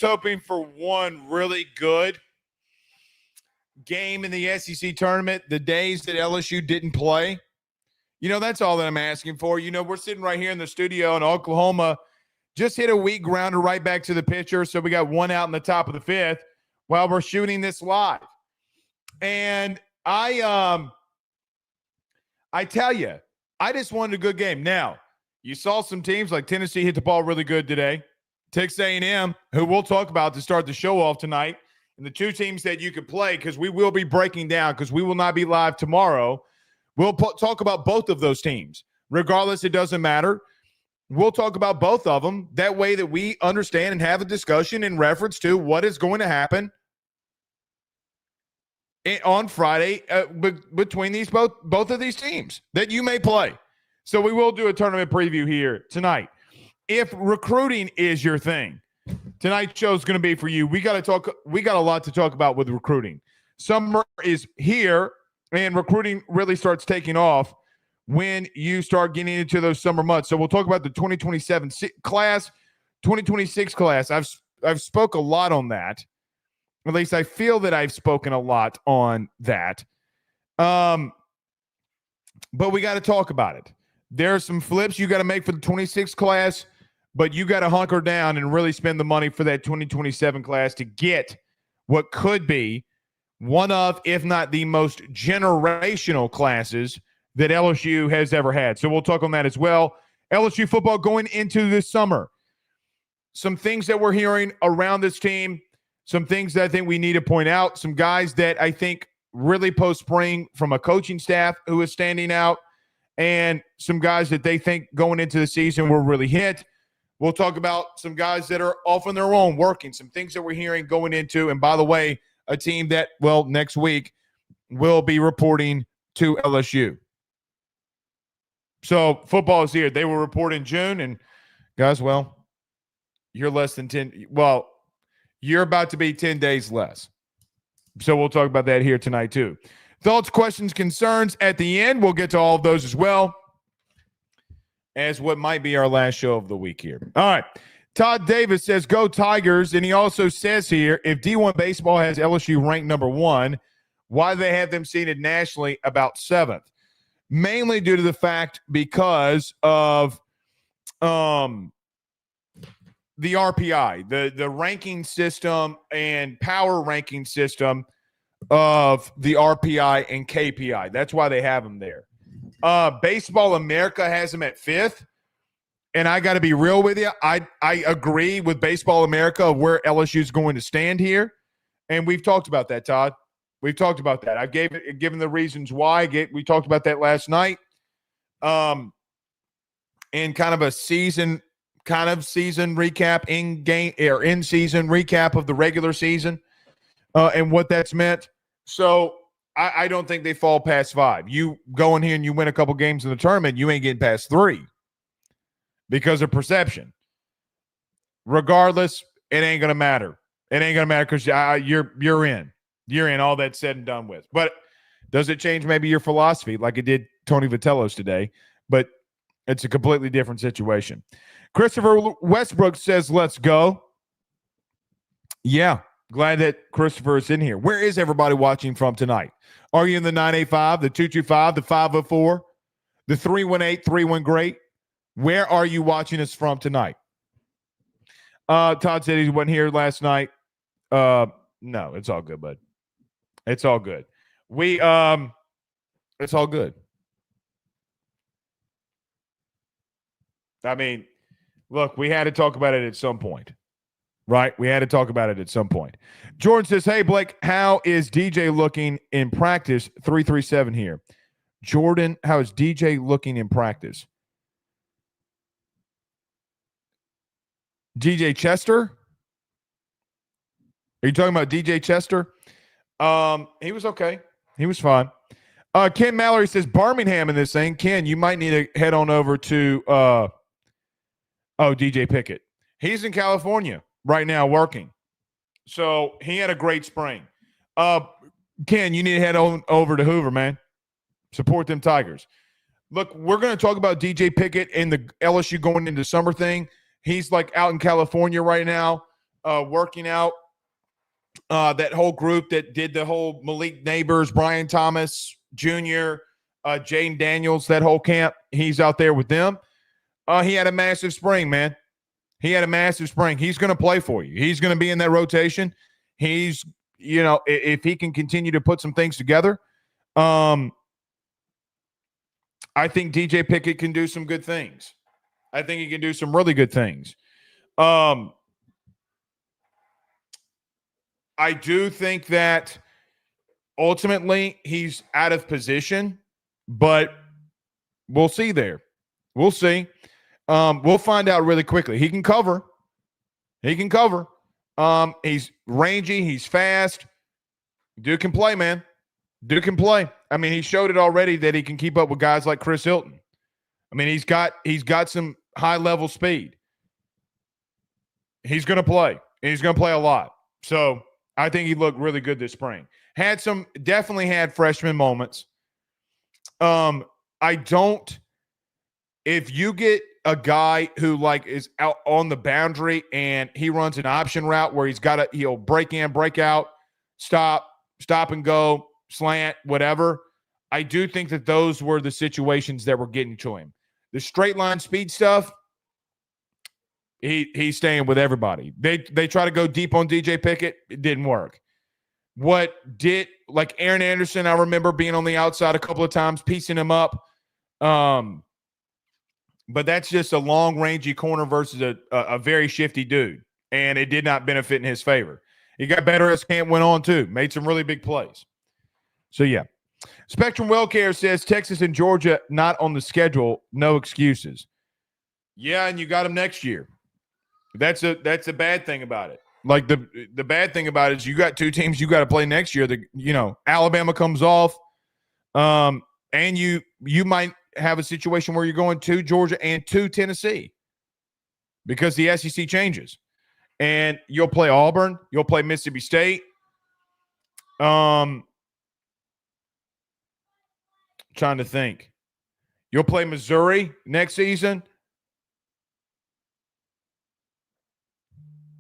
hoping for one really good game in the SEC tournament the days that LSU didn't play. That's all that I'm asking for. We're sitting right here in the studio in Oklahoma, just hit a weak grounder right back to the pitcher. So we got one out in the top of the fifth while we're shooting this live. And I tell you, I just wanted a good game. Now, you saw some teams like Tennessee hit the ball really good today. Texas A&M, who we'll talk about to start the show off tonight, and the two teams that you could play, because we will be breaking down, because we will not be live tomorrow. We'll talk about both of those teams. Regardless, it doesn't matter. We'll talk about both of them. That way that we understand and have a discussion in reference to what is going to happen on Friday between these both of these teams that you may play. So we will do a tournament preview here tonight. If recruiting is your thing, tonight's show is going to be for you. We got a lot to talk about with recruiting. Summer is here, and recruiting really starts taking off when you start getting into those summer months. So we'll talk about the 2027 class, 2026 class. I've spoke a lot on that. At least I feel that I've spoken a lot on that. But we got to talk about it. There are some flips you got to make for the 26 class, but you got to hunker down and really spend the money for that 2027 class to get what could be one of, if not the most generational classes that LSU has ever had. So we'll talk on that as well. LSU football going into this summer. Some things that we're hearing around this team, some things that I think we need to point out, some guys that I think really post-spring from a coaching staff who is standing out, and some guys that they think going into the season will really hit. We'll talk about some guys that are off on their own working, some things that we're hearing going into, and by the way, a team that, next week will be reporting to LSU. So football is here. They will report in June, and guys, you're less than 10. You're about to be 10 days less. So we'll talk about that here tonight too. Thoughts, questions, concerns at the end. We'll get to all of those as well as what might be our last show of the week here. All right. Todd Davis says, go Tigers. And he also says here, if D1 baseball has LSU ranked number 1, why do they have them seated nationally about 7th? Mainly due to the fact because of the RPI, the ranking system and power ranking system of the RPI and KPI. That's why they have them there. Baseball America has them at 5th. And I got to be real with you. I agree with Baseball America of where LSU is going to stand here. And we've talked about that, Todd. We've talked about that. I've given the reasons why. We talked about that last night. In kind of a season recap, in-season recap of the regular season and what that's meant. So I don't think they fall past 5. You go in here and you win a couple games in the tournament, you ain't getting past 3 because of perception. Regardless, it ain't going to matter. It ain't going to matter because you're in. You're in, all that said and done with. But does it change maybe your philosophy like it did Tony Vitello's today? But it's a completely different situation. Christopher Westbrook says, let's go. Yeah, glad that Christopher is in here. Where is everybody watching from tonight? Are you in the 985, the 225, the 504, the 318-31 great? Where are you watching us from tonight? Todd said he wasn't here last night. No, it's all good, bud. It's all good. It's all good. I mean, look, we had to talk about it at some point, right? We had to talk about it at some point. Jordan says, hey, Blake, how is DJ looking in practice? 337 here. Jordan, how is DJ looking in practice? DJ Chester? Are you talking about DJ Chester? He was okay. He was fine. Ken Mallory says, Birmingham in this thing. Ken, you might need to head on over to DJ Pickett. He's in California right now working. So he had a great spring. Ken, you need to head on over to Hoover, man. Support them Tigers. Look, we're going to talk about DJ Pickett and the LSU going into summer thing. He's like out in California right now. working out that whole group that did the whole Malik Neighbors, Brian Thomas Jr., Jaden Daniels, that whole camp. He's out there with them. He had a massive spring, man. He had a massive spring. He's going to play for you. He's going to be in that rotation. He's, if he can continue to put some things together, I think DJ Pickett can do some good things. I think he can do some really good things. I do think that ultimately he's out of position, but we'll see there. We'll see. We'll find out really quickly. He can cover. He's rangy. He's fast. Dude can play, man. Dude can play. I mean, he showed it already that he can keep up with guys like Chris Hilton. I mean, he's got some high-level speed. He's going to play. And he's going to play a lot. So I think he looked really good this spring. Definitely had freshman moments. If you get a guy who is out on the boundary and he runs an option route where he'll break in, break out, stop and go, slant, whatever. I do think that those were the situations that were getting to him. The straight line speed stuff, he's staying with everybody. They try to go deep on DJ Pickett. It didn't work. Aaron Anderson, I remember being on the outside a couple of times, piecing him up. But that's just a long, rangy corner versus a very shifty dude. And it did not benefit in his favor. He got better as camp went on, too. Made some really big plays. So, yeah. Spectrum Wellcare says Texas and Georgia not on the schedule. No excuses. Yeah, and you got them next year. That's a bad thing about it. Like, the bad thing about it is you got two teams you got to play next year. Alabama comes off. And you might have a situation where you're going to Georgia and to Tennessee because the SEC changes. And you'll play Auburn. You'll play Mississippi State. Trying to think. You'll play Missouri next season.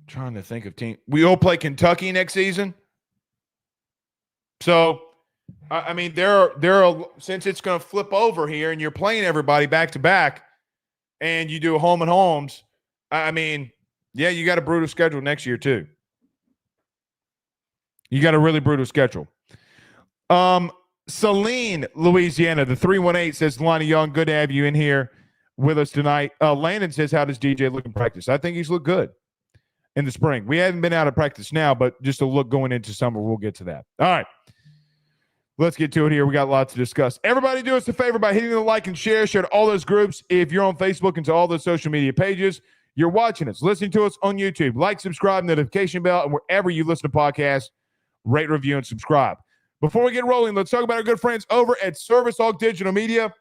Trying to think of team. We'll play Kentucky next season. So, I mean, there are since it's going to flip over here and you're playing everybody back to back and you do home and homes, I mean, yeah, you got a brutal schedule next year too. You got a really brutal schedule. Celine, Louisiana, the 318 says, Lonnie Young, good to have you in here with us tonight. Landon says, how does DJ look in practice? I think he's looked good in the spring. We haven't been out of practice now, but just a look going into summer. We'll get to that. All right. Let's get to it here. We got lots to discuss. Everybody do us a favor by hitting the like and share to all those groups. If you're on Facebook and to all those social media pages, you're watching us, listening to us on YouTube. Like, subscribe, notification bell, and wherever you listen to podcasts, rate, review, and subscribe. Before we get rolling, let's talk about our good friends over at Service Hawk Digital Media,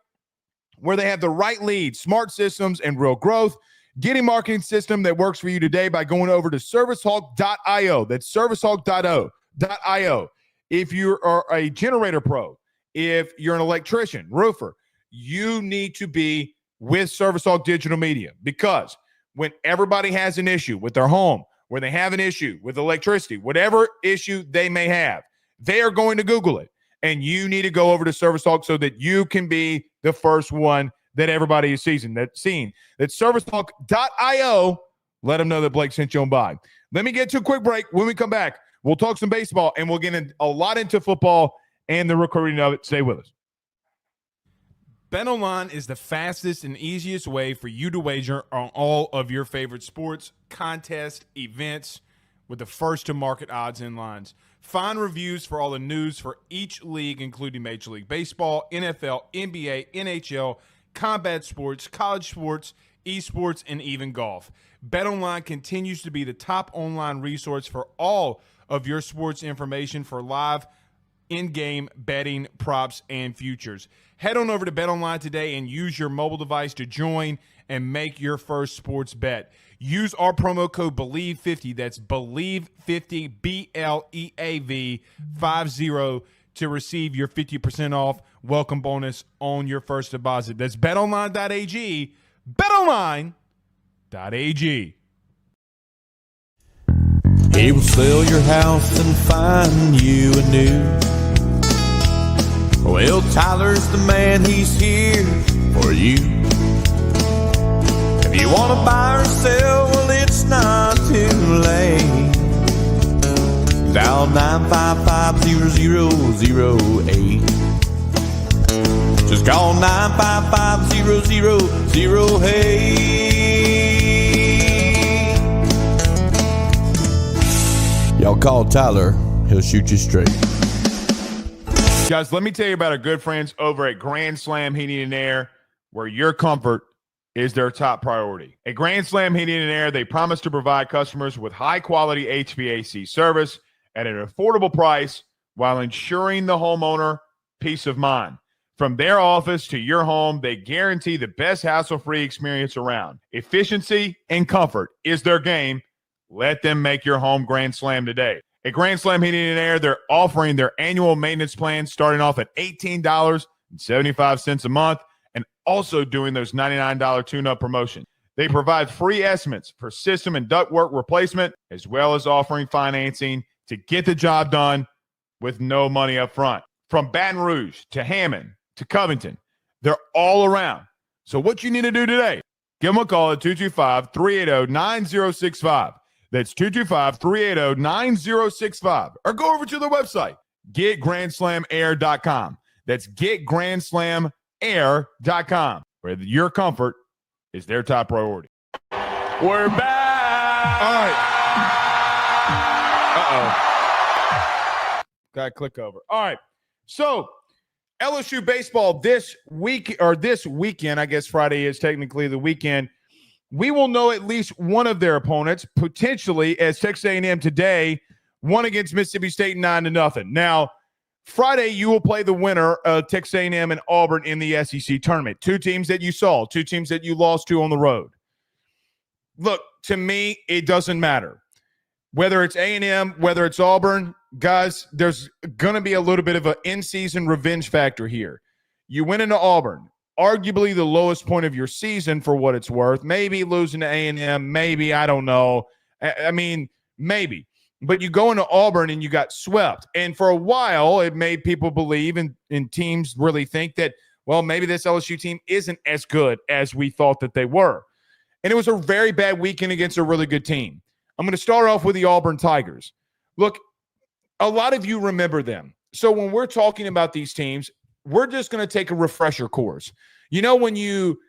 where they have the right leads, smart systems, and real growth. Get a marketing system that works for you today by going over to servicehawk.io. That's servicehawk.io. If you are a generator pro, if you're an electrician, roofer, you need to be with Service Hawk Digital Media because when everybody has an issue with their home, where they have an issue with electricity, whatever issue they may have, they are going to Google it. And you need to go over to Service Hawk so that you can be the first one that everybody is seeing. That's servicehawk.io. Let them know that Blake sent you on by. Let me get to a quick break. When we come back, we'll talk some baseball, and we'll get a lot into football and the recruiting of it. Stay with us. BetOnline is the fastest and easiest way for you to wager on all of your favorite sports, contests, events with the first-to-market odds and lines. Find reviews for all the news for each league, including Major League Baseball, NFL, NBA, NHL, combat sports, college sports, esports, and even golf. BetOnline continues to be the top online resource for all of your sports information for live in-game betting, props, and futures. Head on over to BetOnline today and use your mobile device to join and make your first sports bet. Use our promo code BELIEVE50, that's BELIEVE50, BLEAV 50, to receive your 50% off welcome bonus on your first deposit. That's betonline.ag, betonline.ag. He will sell your house and find you a new. Well, Tyler's the man, he's here for you. If you want to buy or sell, well, it's not too late. Dial 955-0008. Just call 955-0008. Y'all call Tyler, he'll shoot you straight. Guys, let me tell you about our good friends over at Grand Slam Heating and Air, where your comfort is their top priority. At Grand Slam Heating and Air, they promise to provide customers with high-quality HVAC service at an affordable price while ensuring the homeowner peace of mind. From their office to your home, they guarantee the best hassle-free experience around. Efficiency and comfort is their game. Let them make your home Grand Slam today. At Grand Slam Heating and Air, they're offering their annual maintenance plan starting off at $18.75 a month and also doing those $99 tune-up promotion. They provide free estimates for system and ductwork replacement, as well as offering financing to get the job done with no money up front. From Baton Rouge to Hammond to Covington, they're all around. So what you need to do today, give them a call at 225-380-9065. That's 225-380-9065. Or go over to their website, getgrandslamair.com. That's getgrandslamair.com, where your comfort is their top priority. We're back. All right. Uh-oh. Got to click over. All right. So, LSU baseball this weekend, I guess Friday is technically the weekend. We will know at least one of their opponents, potentially, as Texas A&M today won against Mississippi State 9-0. Now, Friday, you will play the winner of Texas A&M and Auburn in the SEC tournament. Two teams that you saw, two teams that you lost to on the road. Look, to me, it doesn't matter. Whether it's A&M, whether it's Auburn, guys, there's going to be a little bit of an in-season revenge factor here. You went into Auburn, arguably the lowest point of your season for what it's worth. Maybe losing to A&M, maybe, I don't know. I mean, maybe. But you go into Auburn and you got swept. And for a while, it made people believe and teams really think that, well, maybe this LSU team isn't as good as we thought that they were. And it was a very bad weekend against a really good team. I'm going to start off with the Auburn Tigers. Look, a lot of you remember them. So when we're talking about these teams, we're just going to take a refresher course. You know, when you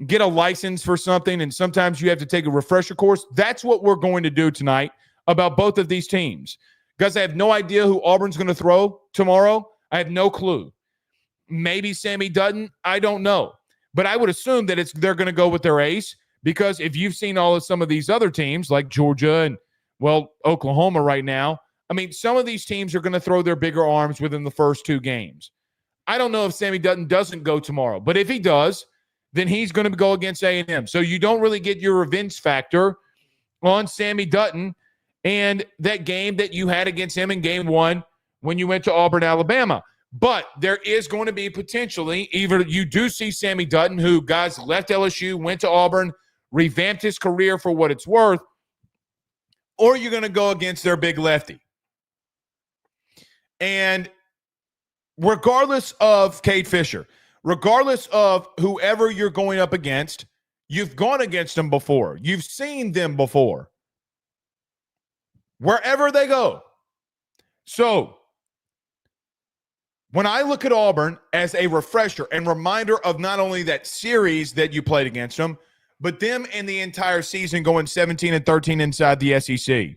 get a license for something and sometimes you have to take a refresher course, that's what we're going to do tonight about both of these teams. Guys, I have no idea who Auburn's going to throw tomorrow. I have no clue. Maybe Sammy Dutton. I don't know. But I would assume that they're going to go with their ace, because if you've seen all of some of these other teams like Georgia and, well, Oklahoma right now, I mean, some of these teams are going to throw their bigger arms within the first two games. I don't know if Sammy Dutton doesn't go tomorrow, but if he does, then he's going to go against A&M. So you don't really get your revenge factor on Sammy Dutton and that game that you had against him in game one when you went to Auburn, Alabama. But there is going to be potentially either you do see Sammy Dutton, who, guys, left LSU, went to Auburn, revamped his career for what it's worth, or you're going to go against their big lefty. And regardless of Cade Fisher, regardless of whoever you're going up against, you've gone against them before. You've seen them before. Wherever they go. So, when I look at Auburn as a refresher and reminder of not only that series that you played against them, but them in the entire season going 17-13 inside the SEC,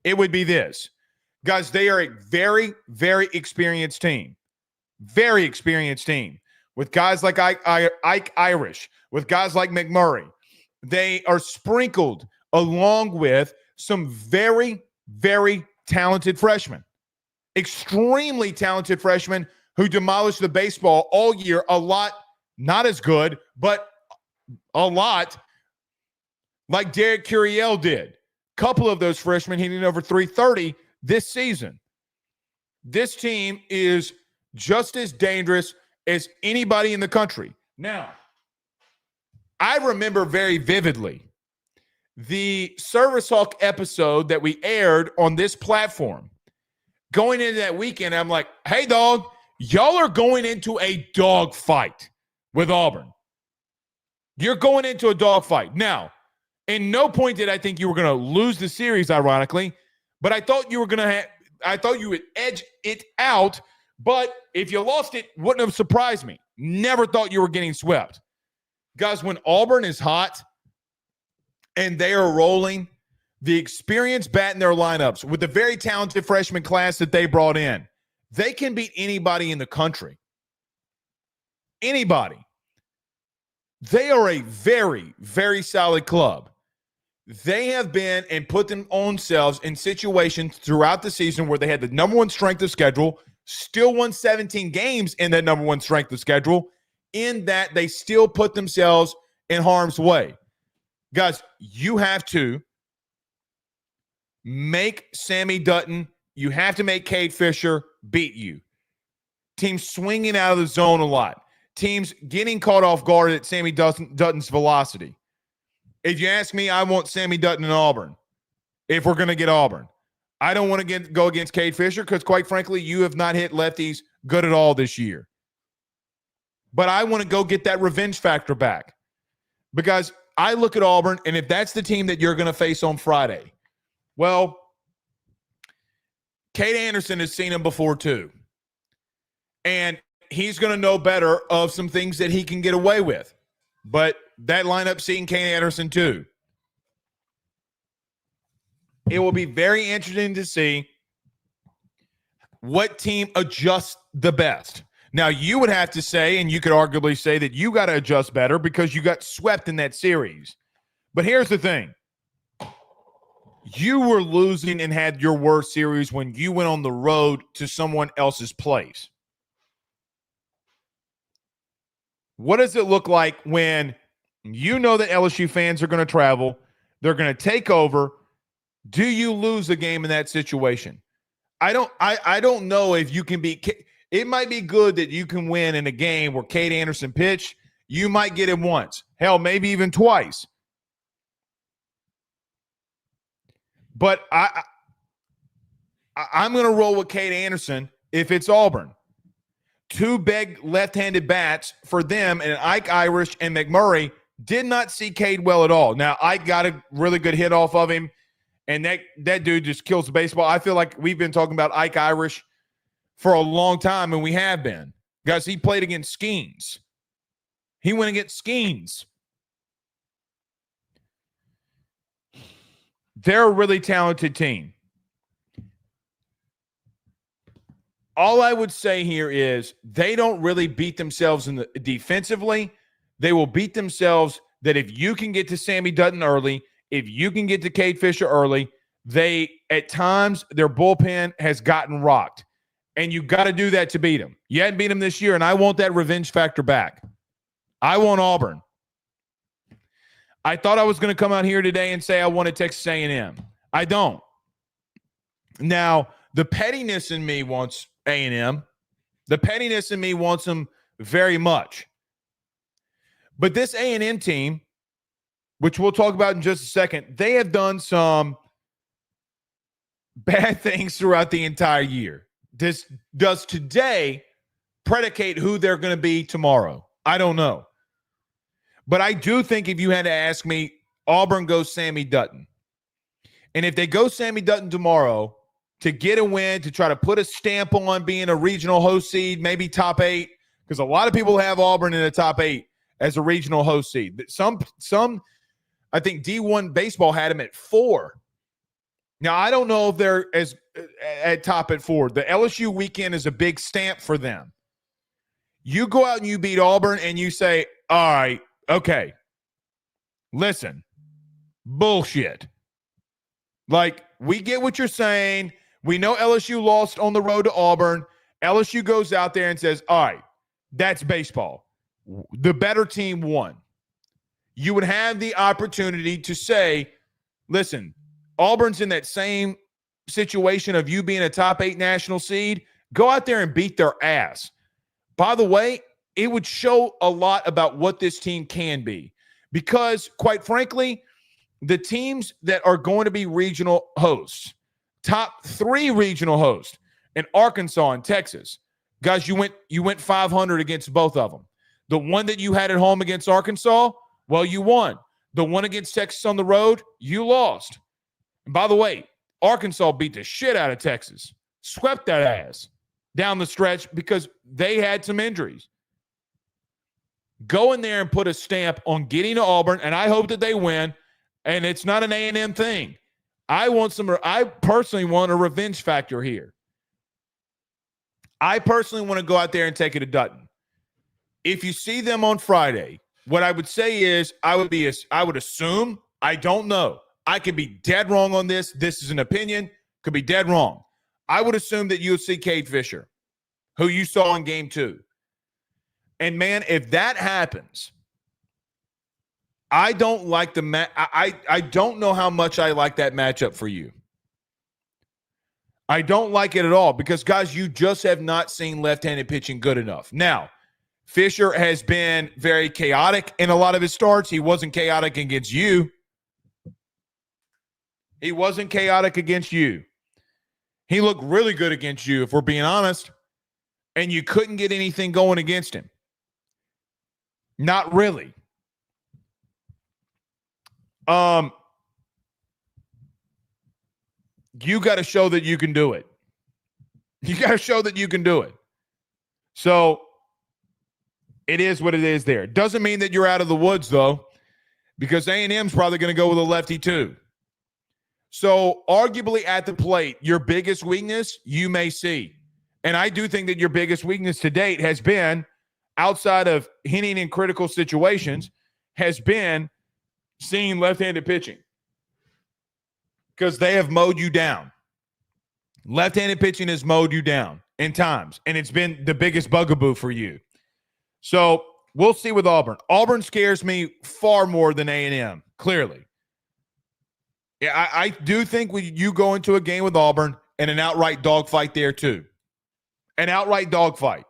it would be this. Guys, they are a very, very experienced team. Very experienced team. With guys like Ike Irish, with guys like McMurray. They are sprinkled along with some very, very talented freshmen. Extremely talented freshmen who demolished the baseball all year. A lot, not as good, but a lot like Derek Curiel did. Couple of those freshmen hitting over 330 this season. This team is just as dangerous as anybody in the country. Now, I remember very vividly the Service Hawk episode that we aired on this platform. Going into that weekend, I'm like, hey, dog, y'all are going into a dog fight with Auburn. You're going into a dog fight. Now, in no point did I think you were going to lose the series, ironically, but I thought you were going to I thought you would edge it out, but if you lost it, wouldn't have surprised me. Never thought you were getting swept. Guys, when Auburn is hot and they are rolling, the experienced bat in their lineups with the very talented freshman class that they brought in, they can beat anybody in the country. Anybody. They are a very, very solid club. They have been and put themselves in situations throughout the season where they had the number one strength of schedule, still won 17 games in that number one strength of schedule, in that they still put themselves in harm's way. Guys, you have to make Sammy Dutton, you have to make Cade Fisher beat you. Teams swinging out of the zone a lot. Teams getting caught off guard at Sammy Dutton's velocity. If you ask me, I want Sammy Dutton in Auburn if we're going to get Auburn. I don't want to go against Cade Fisher because, quite frankly, you have not hit lefties good at all this year. But I want to go get that revenge factor back because I look at Auburn, and if that's the team that you're going to face on Friday, well, Cade Anderson has seen him before too. And he's going to know better of some things that he can get away with. But that lineup seen Cade Anderson too. It will be very interesting to see what team adjusts the best. Now, you would have to say, and you could arguably say that you got to adjust better because you got swept in that series. But here's the thing. You were losing and had your worst series when you went on the road to someone else's place. What does it look like when you know that LSU fans are going to travel, they're going to take over? Do you lose a game in that situation? I don't know if you can be – it might be good that you can win in a game where Cade Anderson pitched. You might get it once. Hell, maybe even twice. But I'm going to roll with Cade Anderson if it's Auburn. Two big left-handed bats for them, and Ike Irish and McMurray did not see Cade well at all. Now, Ike got a really good hit off of him, and that dude just kills the baseball. I feel like we've been talking about Ike Irish for a long time, and we have been. Guys, he played against Skeens. He went against Skeens. They're a really talented team. All I would say here is they don't really beat themselves defensively. They will beat themselves that if you can get to Sammy Dutton early, if you can get to Cade Fisher early, at times their bullpen has gotten rocked. And you got to do that to beat them. You hadn't beat them this year, and I want that revenge factor back. I want Auburn. I thought I was going to come out here today and say I wanted Texas A&M. I don't. Now, the pettiness in me wants A&M. The pettiness in me wants them very much. But this A&M team, which we'll talk about in just a second, they have done some bad things throughout the entire year. Does today predicate who they're going to be tomorrow? I don't know. But I do think if you had to ask me, Auburn goes Sammy Dutton. And if they go Sammy Dutton tomorrow to get a win, to try to put a stamp on being a regional host seed, maybe top 8, because a lot of people have Auburn in the top 8 as a regional host seed. Some I think D1 baseball had them at 4. Now, I don't know if they're at top at 4. The LSU weekend is a big stamp for them. You go out and you beat Auburn and you say, all right, okay, listen, bullshit. Like, we get what you're saying. We know LSU lost on the road to Auburn. LSU goes out there and says, all right, that's baseball. The better team won. You would have the opportunity to say, listen, Auburn's in that same situation of you being a top 8 national seed. Go out there and beat their ass. By the way, it would show a lot about what this team can be. Because, quite frankly, the teams that are going to be regional hosts, top 3 regional hosts in Arkansas and Texas. Guys, you went 500 against both of them. The one that you had at home against Arkansas, well, you won. The one against Texas on the road, you lost. And by the way, Arkansas beat the shit out of Texas, swept that ass down the stretch because they had some injuries. Go in there and put a stamp on getting to Auburn, and I hope that they win. And it's not an A&M thing. I personally want a revenge factor here. I personally want to go out there and take it to Dutton. If you see them on Friday, what I would say is I would assume, I don't know. I could be dead wrong on this. This is an opinion. Could be dead wrong. I would assume that you'll see Cade Fisher, who you saw in game 2. And, man, if that happens, I don't like the I don't know how much I like that matchup for you. I don't like it at all because, guys, you just have not seen left-handed pitching good enough. Now, Fisher has been very chaotic in a lot of his starts. He wasn't chaotic against you. He wasn't chaotic against you. He looked really good against you, if we're being honest, and you couldn't get anything going against him. Not really. You got to show that you can do it. You got to show that you can do it. So it is what it is there. Doesn't mean that you're out of the woods, though, because A&M's probably going to go with a lefty, too. So arguably at the plate, your biggest weakness you may see. And I do think that your biggest weakness to date has been, outside of hitting in critical situations, has been seeing left-handed pitching. Because they have mowed you down. Left-handed pitching has mowed you down in times, and it's been the biggest bugaboo for you. So we'll see with Auburn. Auburn scares me far more than A&M, clearly. Yeah, I do think when you go into a game with Auburn and an outright dogfight there too. An outright dogfight.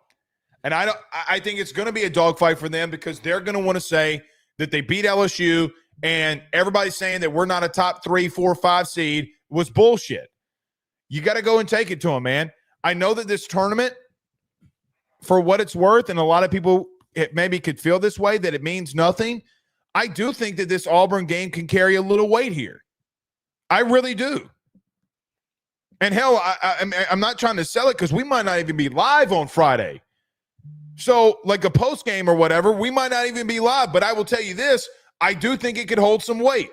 And I think it's going to be a dogfight for them because they're going to want to say that they beat LSU and everybody's saying that we're not a top 3, 4, 5 seed was bullshit. You got to go and take it to them, man. I know that this tournament, for what it's worth, and a lot of people maybe could feel this way, that it means nothing. I do think that this Auburn game can carry a little weight here. I really do. And hell, I'm not trying to sell it because we might not even be live on Friday. So like a post game or whatever, we might not even be live. But I will tell you this, I do think it could hold some weight.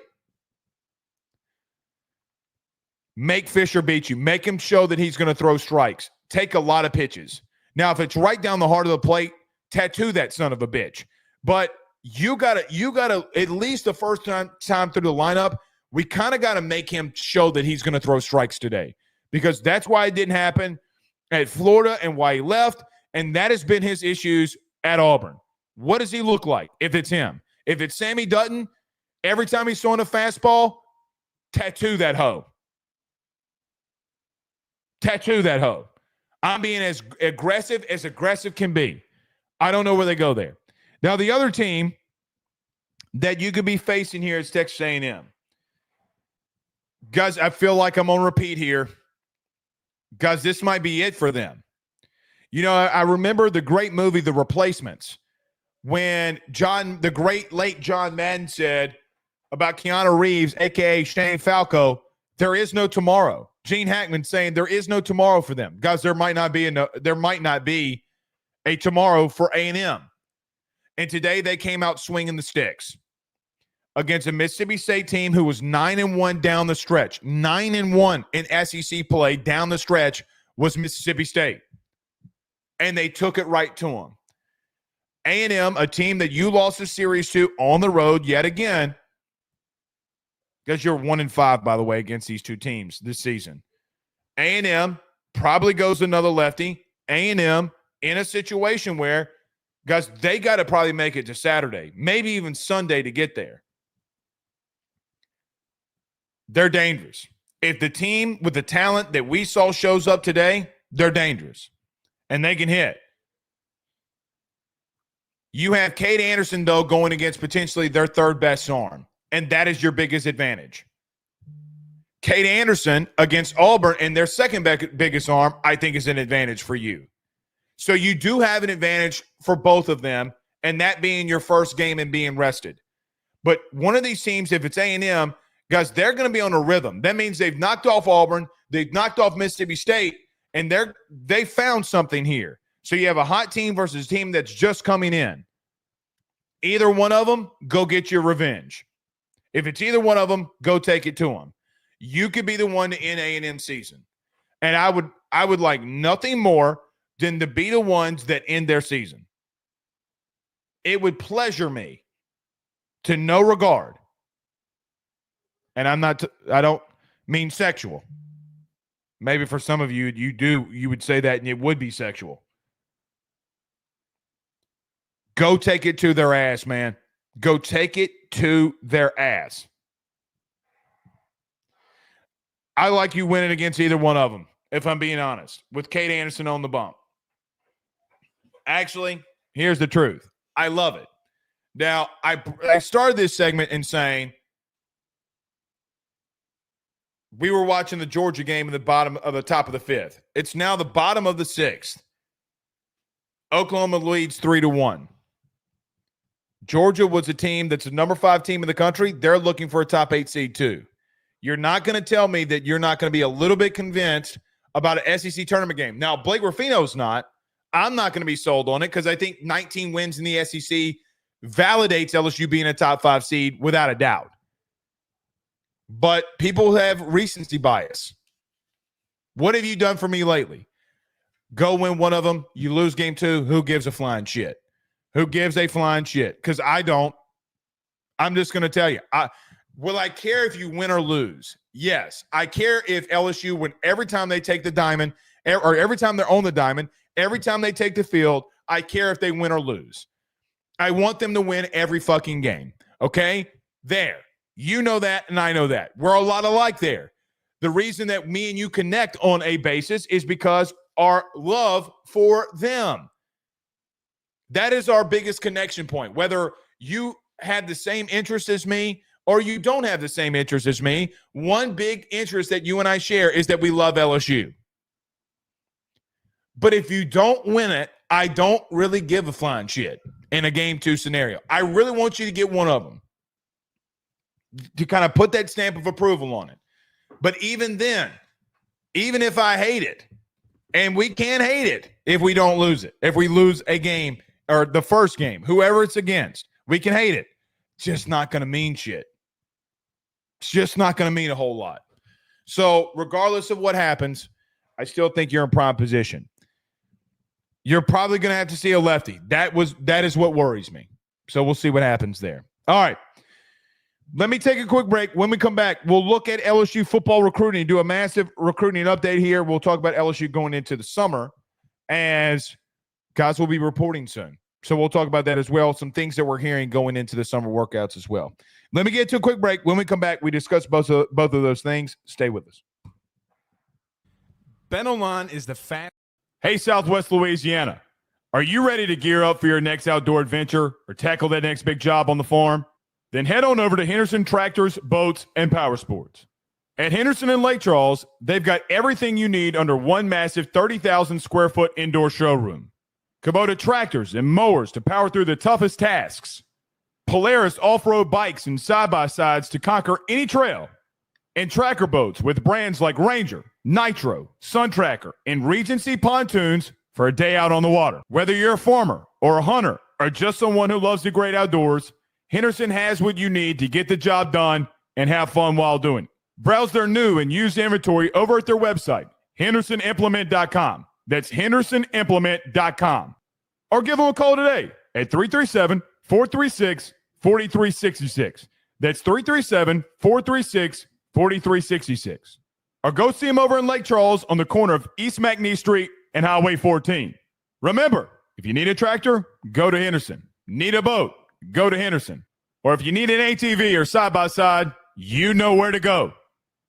Make Fisher beat you. Make him show that he's going to throw strikes. Take a lot of pitches. Now, if it's right down the heart of the plate, tattoo that son of a bitch. But you gotta at least the first time through the lineup, we kind of got to make him show that he's going to throw strikes today because that's why it didn't happen at Florida and why he left, and that has been his issues at Auburn. What does he look like if it's him? If it's Sammy Dutton, every time he's throwing a fastball, tattoo that hoe. Tattoo that hoe. I'm being as aggressive can be. I don't know where they go there. Now, the other team that you could be facing here is Texas A&M. Guys, I feel like I'm on repeat here. Guys, this might be it for them. You know, I remember the great movie, The Replacements, when the great late John Madden said about Keanu Reeves, a.k.a. Shane Falco, there is no tomorrow. Gene Hackman saying there is no tomorrow for them. Guys, there might not be a tomorrow for A&M. And today they came out swinging the sticks against a Mississippi State team who was 9-1 down the stretch. 9-1 in SEC play down the stretch was Mississippi State. And they took it right to them. A&M, a team that you lost a series to on the road yet again, because you're 1-5, by the way, against these two teams this season. A&M probably goes another lefty. A&M in a situation where, guys, they got to probably make it to Saturday, maybe even Sunday to get there. They're dangerous. If the team with the talent that we saw shows up today, they're dangerous. And they can hit. You have Cade Anderson, though, going against potentially their third best arm. and that is your biggest advantage. Cade Anderson against Auburn and their second biggest arm, I think, is an advantage for you. So you do have an advantage for both of them, and that being your first game and being rested. But one of these teams, if it's A&M, guys, they're going to be on a rhythm. That means they've knocked off Auburn, they've knocked off Mississippi State, and they found something here. So you have a hot team versus a team that's just coming in. Either one of them, go get your revenge. If it's either one of them, go take it to them. You could be the one to end A&M season. And I would like nothing more than to be the ones that end their season. It would pleasure me to no regard. And I don't mean sexual. Maybe for some of you, you would say that and it would be sexual. Go take it to their ass, man. Go take it to their ass. I like you winning against either one of them, if I'm being honest, with Cade Anderson on the bump. Actually, here's the truth. I love it. Now, I started this segment in saying we were watching the Georgia game at the top of the fifth. It's now the bottom of the sixth. Oklahoma leads 3-1. Georgia was a team that's a number 5 team in the country. They're looking for a top 8 seed too. You're not going to tell me that you're not going to be a little bit convinced about an SEC tournament game. Now, Blake Ruffino's not. I'm not going to be sold on it because I think 19 wins in the SEC validates LSU being a top 5 seed without a doubt. But people have recency bias. What have you done for me lately? Go win one of them. You lose game 2. Who gives a flying shit? Who gives a flying shit? Because I don't. I'm just going to tell you. Will I care if you win or lose? Yes. I care if LSU win every time they take the diamond, or every time they're on the diamond, every time they take the field. I care if they win or lose. I want them to win every fucking game. Okay? There. You know that, and I know that. We're a lot alike there. The reason that me and you connect on a basis is because our love for them. That is our biggest connection point. Whether you had the same interest as me or you don't have the same interest as me, one big interest that you and I share is that we love LSU. But if you don't win it, I don't really give a flying shit in a game 2 scenario. I really want you to get one of them to kind of put that stamp of approval on it. But even then, even if I hate it, and we can hate it if we don't lose it, if we lose a game or the first game, whoever it's against, we can hate it. It's just not going to mean shit. It's just not going to mean a whole lot. So regardless of what happens, I still think you're in prime position. You're probably going to have to see a lefty. That is what worries me. So we'll see what happens there. All right. Let me take a quick break. When we come back, we'll look at LSU football recruiting, do a massive recruiting update here. We'll talk about LSU going into the summer, as guys will be reporting soon. So we'll talk about that as well. Some things that we're hearing going into the summer workouts as well. Let me get to a quick break. When we come back, we discuss both of those things. Stay with us. BetOnline is the fast. Hey, Southwest Louisiana. Are you ready to gear up for your next outdoor adventure or tackle that next big job on the farm? Then head on over to Henderson Tractors, Boats, and Power Sports. At Henderson and Lake Charles, they've got everything you need under one massive 30,000 square foot indoor showroom. Kubota tractors and mowers to power through the toughest tasks. Polaris off-road bikes and side-by-sides to conquer any trail. And tracker boats with brands like Ranger, Nitro, Sun Tracker, and Regency pontoons for a day out on the water. Whether you're a farmer or a hunter or just someone who loves the great outdoors, Henderson has what you need to get the job done and have fun while doing it. Browse their new and used inventory over at their website, hendersonimplement.com. That's hendersonimplement.com. Or give them a call today at 337-436-4366. That's 337-436-4366. Or go see them over in Lake Charles on the corner of East McNee Street and Highway 14. Remember, if you need a tractor, go to Henderson. Need a boat? Go to Henderson. Or if you need an ATV or side-by-side, you know where to go.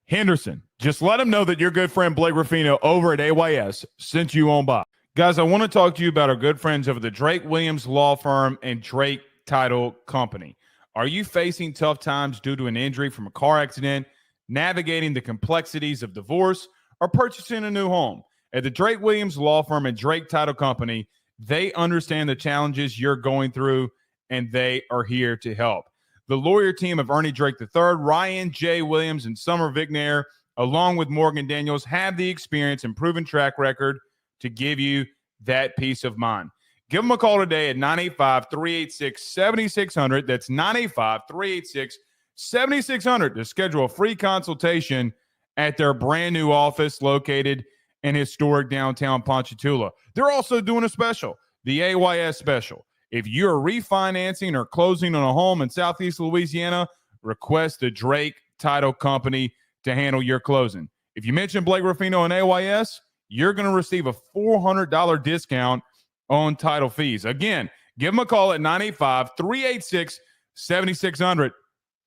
Henderson. Just let them know that your good friend Blake Ruffino over at AYS sent you on by. Guys, I want to talk to you about our good friends over the Drake Williams Law Firm and Drake Title Company. Are you facing tough times due to an injury from a car accident, navigating the complexities of divorce, or purchasing a new home? At the Drake Williams Law Firm and Drake Title Company, they understand the challenges you're going through, and they are here to help. The lawyer team of Ernie Drake III, Ryan J. Williams, and Summer Vignair, along with Morgan Daniels, have the experience and proven track record to give you that peace of mind. Give them a call today at 985-386-7600. That's 985-386-7600 to schedule a free consultation at their brand new office located in historic downtown Ponchatoula. They're also doing a special, the AYS special. If you're refinancing or closing on a home in Southeast Louisiana, request the Drake Title Company to handle your closing. If you mention Blake Ruffino and AYS, you're going to receive a $400 discount on title fees. Again, give them a call at 985-386-7600.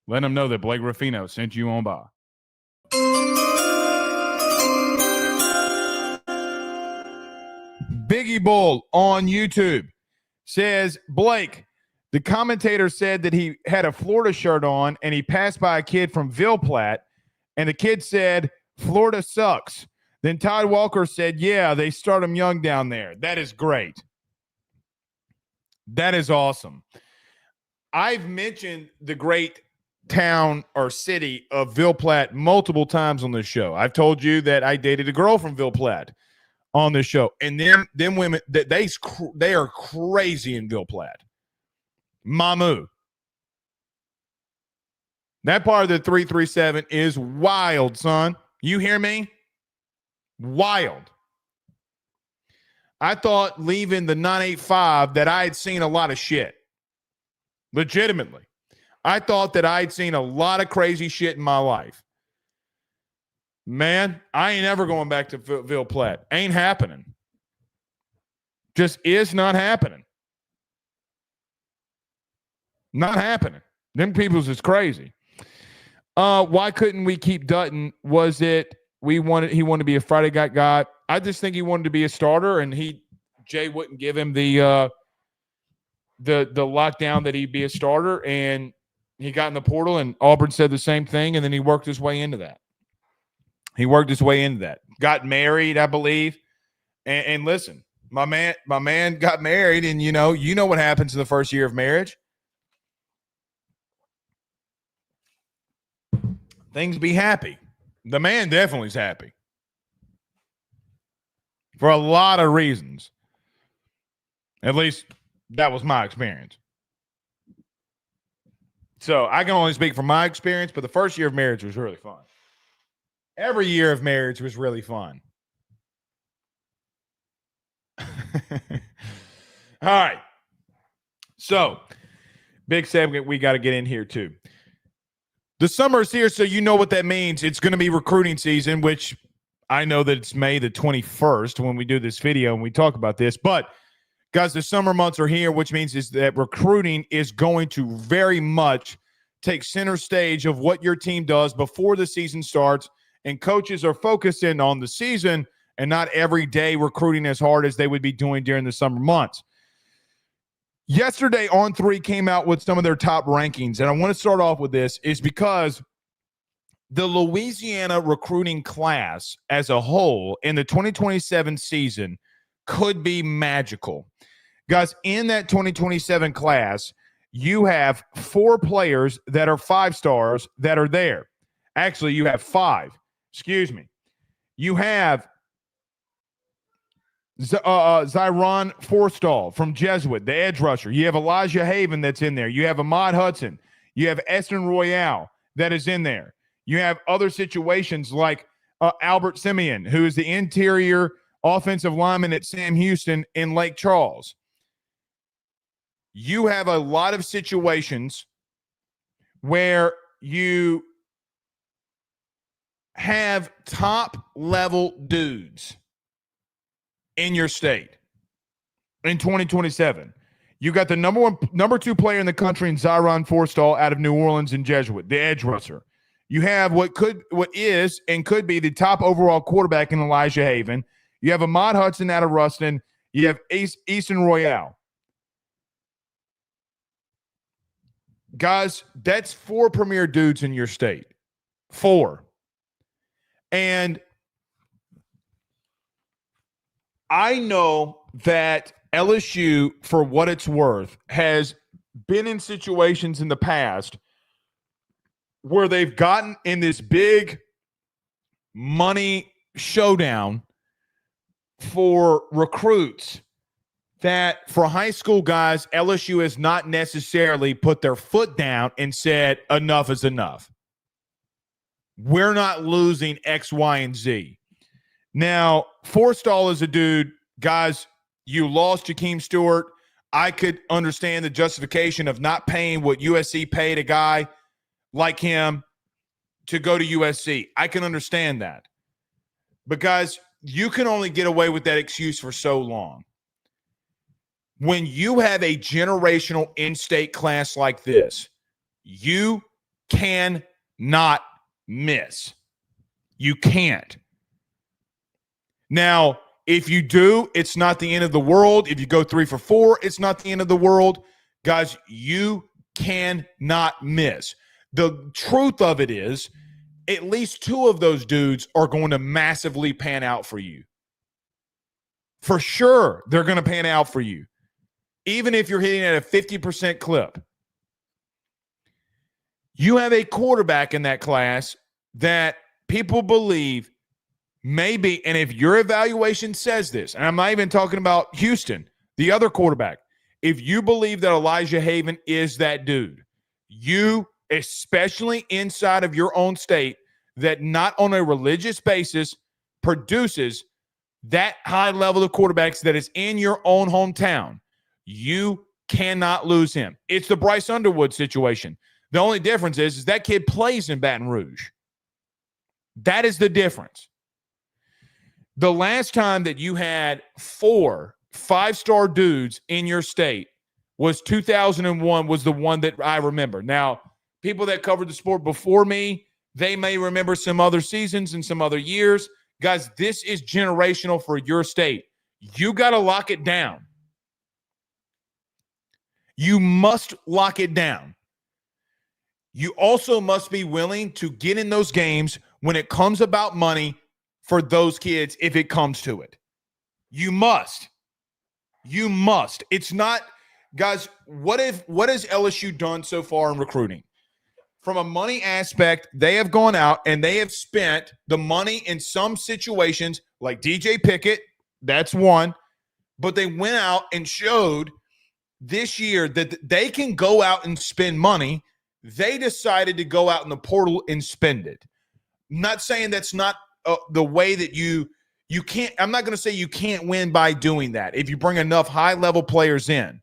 Let them know that Blake Ruffino sent you on by. Biggie Bull on YouTube says, Blake, the commentator said that he had a Florida shirt on and he passed by a kid from Ville Platte and the kid said, Florida sucks. Then Todd Walker said, yeah, they start them young down there. That is great. That is awesome. I've mentioned the great town or city of Ville Platte multiple times on this show. I've told you that I dated a girl from Ville Platte on this show. And them women, they are crazy in Ville Platte. Mamu. That part of the 337 is wild, son. You hear me? Wild. I thought leaving the 985 that I had seen a lot of shit. Legitimately. I thought that I had seen a lot of crazy shit in my life. Man, I ain't ever going back to Ville Platte. Ain't happening. Just is not happening. Not happening. Them people's is crazy. Why couldn't we keep Dutton? Was it he wanted to be a Friday night guy? I just think he wanted to be a starter, and Jay wouldn't give him the lockdown that he'd be a starter, and he got in the portal, and Auburn said the same thing, and then he worked his way into that. Got married, I believe, and listen, my man got married, and you know what happens in the first year of marriage. Things be happy. The man definitely is happy. For a lot of reasons. At least that was my experience. So I can only speak from my experience, but the first year of marriage was really fun. Every year of marriage was really fun. All right. So, big segment we got to get in here too. The summer is here, so you know what that means. It's going to be recruiting season, which I know that it's May the 21st when we do this video and we talk about this. But, guys, the summer months are here, which means is that recruiting is going to very much take center stage of what your team does before the season starts. And coaches are focusing on the season and not every day recruiting as hard as they would be doing during the summer months. Yesterday, On3 came out with some of their top rankings, and I want to start off with this is because the Louisiana recruiting class as a whole in the 2027 season could be magical. Guys, in that 2027 class, you have 4 players that are 5 stars that are there. Actually, you have 5. Excuse me. You have Zyron Forstall from Jesuit, the edge rusher. You have Elijah Haven that's in there. You have Ahmad Hudson. You have Eston Royale that is in there. You have other situations like Albert Simeon, who is the interior offensive lineman at Sam Houston in Lake Charles. You have a lot of situations where you have top-level dudes in your state in 2027. You got the number 2 player in the country in Zyron Forstall out of New Orleans and Jesuit, the edge rusher. You have what is and could be the top overall quarterback in Elijah Haven. You have Ahmad Hudson out of Ruston. You have Easton Royale. Guys, that's 4 premier dudes in your state. 4. And I know that LSU, for what it's worth, has been in situations in the past where they've gotten in this big money showdown for recruits that for high school guys, LSU has not necessarily put their foot down and said, enough is enough. We're not losing X, Y, and Z. Now, Forstall is a dude, guys, you lost Jakeem Stewart. I could understand the justification of not paying what USC paid a guy like him to go to USC. I can understand that. But, guys, you can only get away with that excuse for so long. When you have a generational in-state class like this, you cannot miss. You can't. Now, if you do, it's not the end of the world. If you go 3 for 4, it's not the end of the world. Guys, you cannot miss. The truth of it is, at least 2 of those dudes are going to massively pan out for you. For sure, they're going to pan out for you. Even if you're hitting at a 50% clip. You have a quarterback in that class that people believe maybe, and if your evaluation says this, and I'm not even talking about Houston, the other quarterback, if you believe that Elijah Haven is that dude, you, especially inside of your own state, that not on a religious basis produces that high level of quarterbacks that is in your own hometown, you cannot lose him. It's the Bryce Underwood situation. The only difference is that kid plays in Baton Rouge. That is the difference. The last time that you had 4 5-star dudes in your state was 2001, was the one that I remember. Now, people that covered the sport before me, they may remember some other seasons and some other years. Guys, this is generational for your state. You got to lock it down. You must lock it down. You also must be willing to get in those games when it comes about money for those kids if it comes to it. You must. You must. It's not, guys, what has LSU done so far in recruiting? From a money aspect, they have gone out and they have spent the money in some situations like DJ Pickett, that's one, but they went out and showed this year that they can go out and spend money. They decided to go out in the portal and spend it. I'm not saying that's not the way that you can't. I'm not going to say you can't win by doing that if you bring enough high-level players in.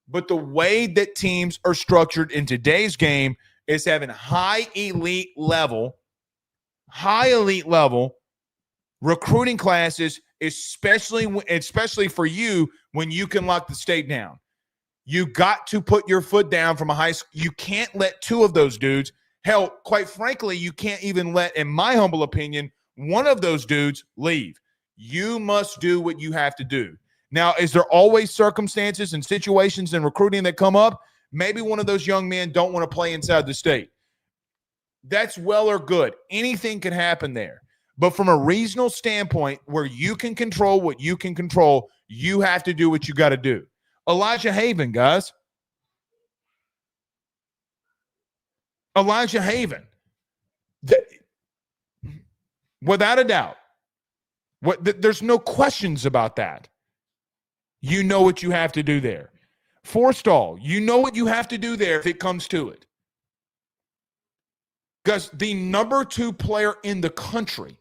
But the way that teams are structured in today's game is having high elite level recruiting classes, especially for you when you can lock the state down. You got to put your foot down from a high school. You can't let 2 of those dudes. Hell, quite frankly, you can't even let, in my humble opinion, one of those dudes leave. You must do what you have to do. Now, is there always circumstances and situations in recruiting that come up? Maybe one of those young men don't want to play inside the state. That's well or good. Anything can happen there. But from a regional standpoint, where you can control what you can control, you have to do what you got to do. Elijah Haven, guys. Elijah Haven. Without a doubt. There's no questions about that. You know what you have to do there. Forstall, you know what you have to do there if it comes to it. Because the number 2 player in the country.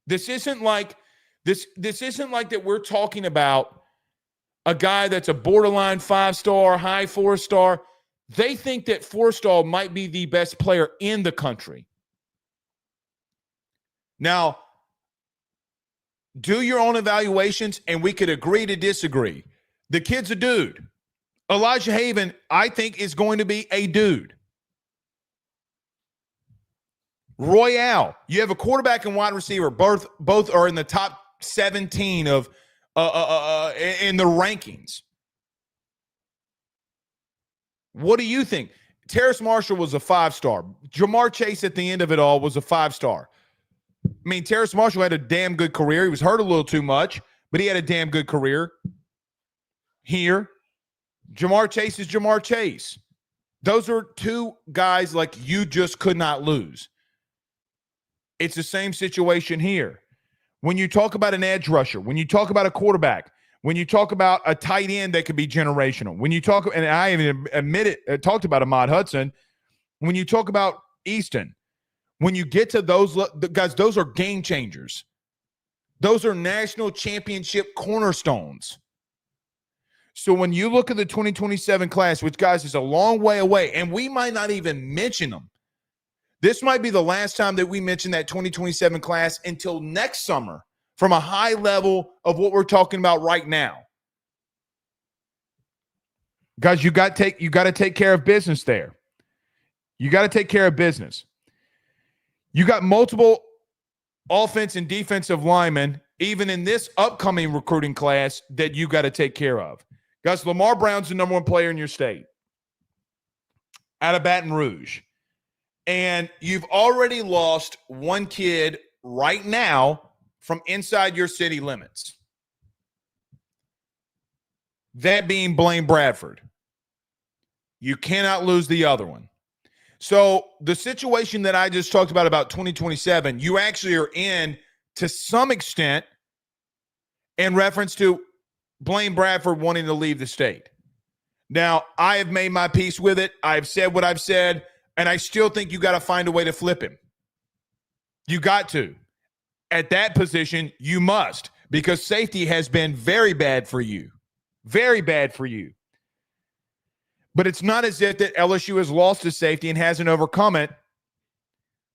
This isn't like that we're talking about a guy that's a borderline 5-star, high 4-star. They think that Forstall might be the best player in the country. Now, do your own evaluations, and we could agree to disagree. The kid's a dude. Elijah Haven, I think, is going to be a dude. Royale, you have a quarterback and wide receiver. Both are in the top 17 of in the rankings. What do you think? Terrace Marshall was a 5-star. Jamar Chase at the end of it all was a 5-star. I mean, Terrace Marshall had a damn good career. He was hurt a little too much, but he had a damn good career. Here, Jamar Chase is Jamar Chase. Those are two guys like you just could not lose. It's the same situation here. When you talk about an edge rusher, when you talk about a quarterback, when you talk about a tight end that could be generational, when you talk, and I even talked about Ahmad Hudson, when you talk about Easton, when you get to those guys, those are game changers. Those are national championship cornerstones. So when you look at the 2027 class, which, guys, is a long way away, and we might not even mention them. This might be the last time that we mention that 2027 class until next summer from a high level of what we're talking about right now. Guys, you got to take care of business there. You got to take care of business. You got multiple offense and defensive linemen, even in this upcoming recruiting class, that you got to take care of. Guys, Lamar Brown's the number one player in your state out of Baton Rouge. And you've already lost one kid right now from inside your city limits. That being Blaine Bradford. You cannot lose the other one. So the situation that I just talked about 2027, you actually are in to some extent in reference to Blaine Bradford wanting to leave the state. Now, I have made my peace with it. I've said what I've said, and I still think you got to find a way to flip him. You got to. At that position, you must, because safety has been very bad for you. Very bad for you. But it's not as if that LSU has lost to safety and hasn't overcome it.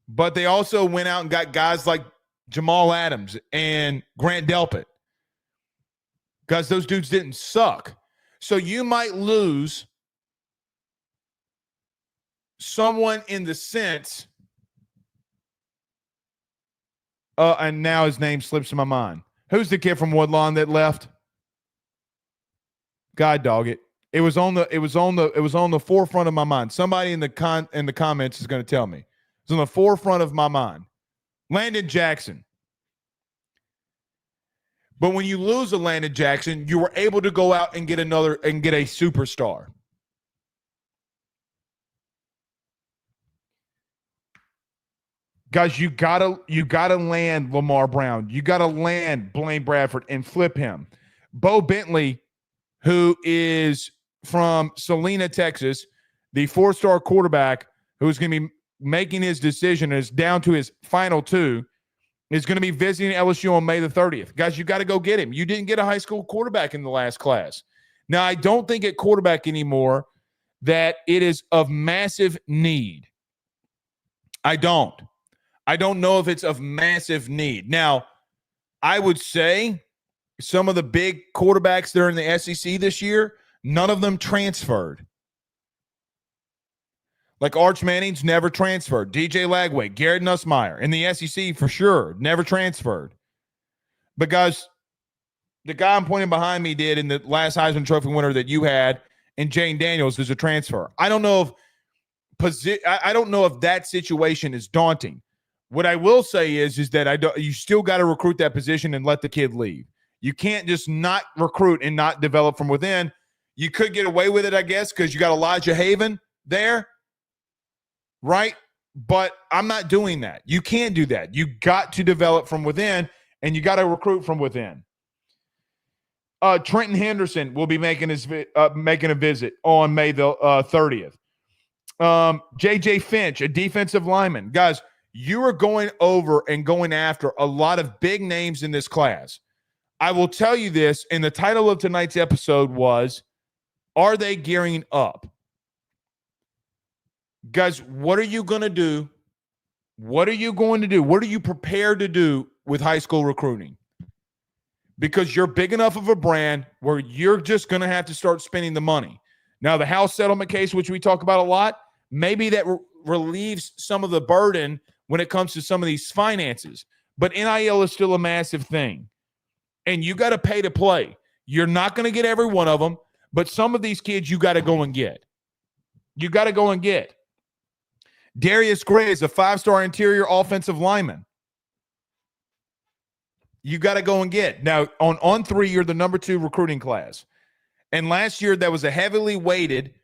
But they also went out and got guys like Jamal Adams and Grant Delpit. Guys, those dudes didn't suck. So you might lose someone in the sense, and now his name slips in my mind. Who's the kid from Woodlawn that left? God dog it. It was on the forefront of my mind. Somebody in the comments is going to tell me. It's on the forefront of my mind. Landon Jackson. But when you lose a Landon Jackson, you were able to go out and get a superstar. Guys, you gotta land Lamar Brown. You gotta land Blaine Bradford and flip him. Bo Bentley, who is from Salina, Texas, the 4-star quarterback who's going to be making his decision, is down to his final 2, is going to be visiting LSU on May the 30th. Guys, you got to go get him. You didn't get a high school quarterback in the last class. Now, I don't think at quarterback anymore that it is of massive need. I don't know if it's of massive need. Now, I would say some of the big quarterbacks that are in the SEC this year, none of them transferred. Like Arch Manning's never transferred. DJ Lagway, Garrett Nussmeier in the SEC for sure, never transferred. But guys, the guy I'm pointing behind me did in the last Heisman Trophy winner that you had, and Jane Daniels is a transfer. I don't know if that situation is daunting. What I will say is that you still got to recruit that position and let the kid leave. You can't just not recruit and not develop from within. You could get away with it, I guess, because you got Elijah Haven there, right? But I'm not doing that. You can't do that. You got to develop from within, and you got to recruit from within. Trenton Henderson will be making a visit on May the 30th. J.J. Finch, a defensive lineman. Guys, you are going over and going after a lot of big names in this class. I will tell you this, and the title of tonight's episode was, Are They Gearing Up? Guys, what are you going to do? What are you going to do? What are you prepared to do with high school recruiting? Because you're big enough of a brand where you're just going to have to start spending the money. Now, the house settlement case, which we talk about a lot, maybe that relieves some of the burden when it comes to some of these finances. But NIL is still a massive thing. And you got to pay to play. You're not going to get every one of them, but some of these kids you got to go and get. You got to go and get. Darius Gray is a 5-star interior offensive lineman. You got to go and get. Now, on 3, you're the number 2 recruiting class. And last year, that was a heavily weighted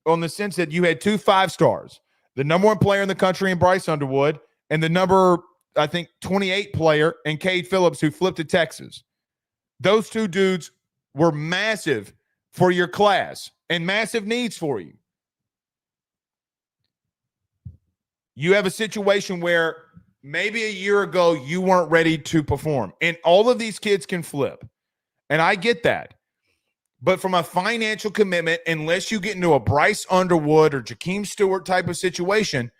on the sense that you had 2 5-stars. The number 1 player in the country in Bryce Underwood and the number, I think, 28 player in Cade Phillips who flipped to Texas. Those 2 dudes were massive for your class and massive needs for you. You have a situation where maybe a year ago you weren't ready to perform. And all of these kids can flip. And I get that. But from a financial commitment, unless you get into a Bryce Underwood or Jakeem Stewart type of situation,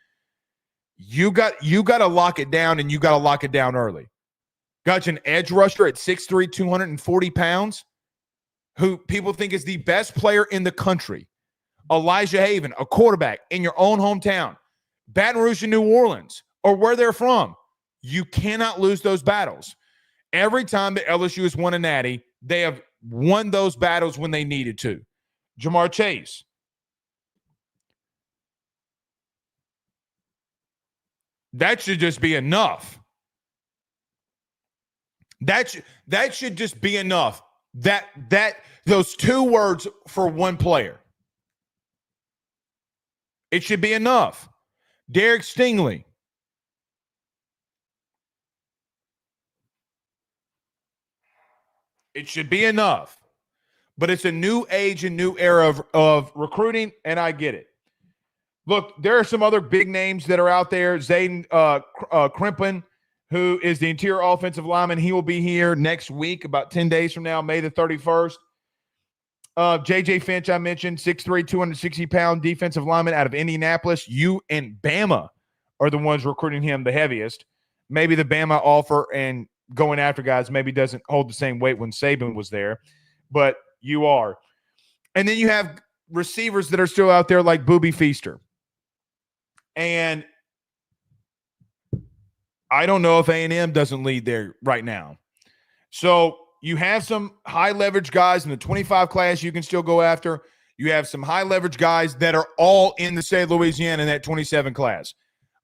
you got to lock it down, and you got to lock it down early. Got you an edge rusher at 6'3", 240 pounds, who people think is the best player in the country. Elijah Haven, a quarterback in your own hometown. Baton Rouge and New Orleans, or where they're from. You cannot lose those battles. Every time that LSU has won a natty, they have won those battles when they needed to. Jamar Chase. That should just be enough. That should just be enough. Those 2 words for 1 player. It should be enough. Derek Stingley. It should be enough. But it's a new age and new era of recruiting, and I get it. Look, there are some other big names that are out there. Zayden Crimpin, who is the interior offensive lineman. He will be here next week, about 10 days from now, May the 31st. J.J. Finch, I mentioned, 6'3", 260-pound defensive lineman out of Indianapolis. You and Bama are the ones recruiting him the heaviest. Maybe the Bama offer and going after guys maybe doesn't hold the same weight when Saban was there, but you are. And then you have receivers that are still out there like Boobie Feaster. And I don't know if A&M doesn't lead there right now. So you have some high leverage guys in the 25 class you can still go after. You have some high leverage guys that are all in the state of Louisiana in that 27 class.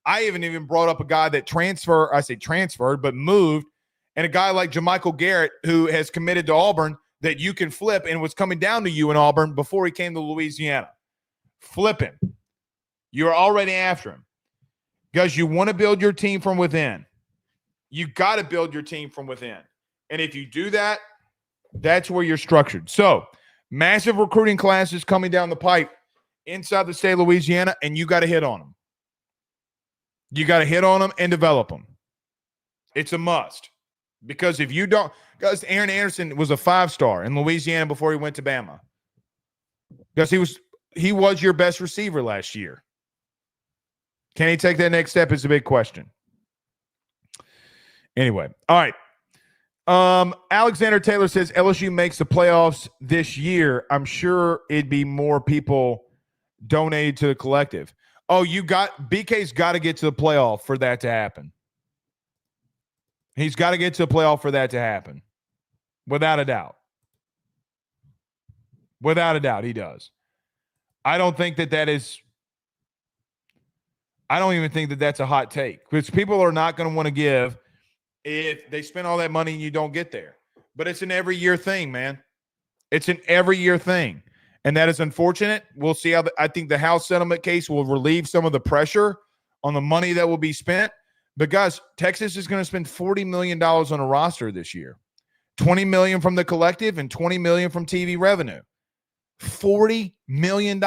I haven't even brought up a guy that transferred, but moved, and a guy like Jermichael Garrett who has committed to Auburn that you can flip and was coming down to you in Auburn before he came to Louisiana. Flip him. You're already after him. Because you want to build your team from within. You got to build your team from within. And if you do that, that's where you're structured. So, massive recruiting classes coming down the pipe inside the state of Louisiana, and you got to hit on them. You got to hit on them and develop them. It's a must. Because if you don't, because Aaron Anderson was a 5-star in Louisiana before he went to Bama. Because he was your best receiver last year. Can he take that next step is a big question. Anyway, all right. Alexander Taylor says LSU makes the playoffs this year. I'm sure it'd be more people donated to the collective. Oh, BK's got to get to the playoff for that to happen. He's got to get to the playoff for that to happen. Without a doubt. Without a doubt, he does. I don't even think that that's a hot take, because people are not going to want to give if they spend all that money and you don't get there. But it's an every year thing, man. It's an every year thing. And that is unfortunate. We'll see how I think the House settlement case will relieve some of the pressure on the money that will be spent. But guys, Texas is going to spend $40 million on a roster this year. $20 million from the collective and $20 million from TV revenue. $40 million.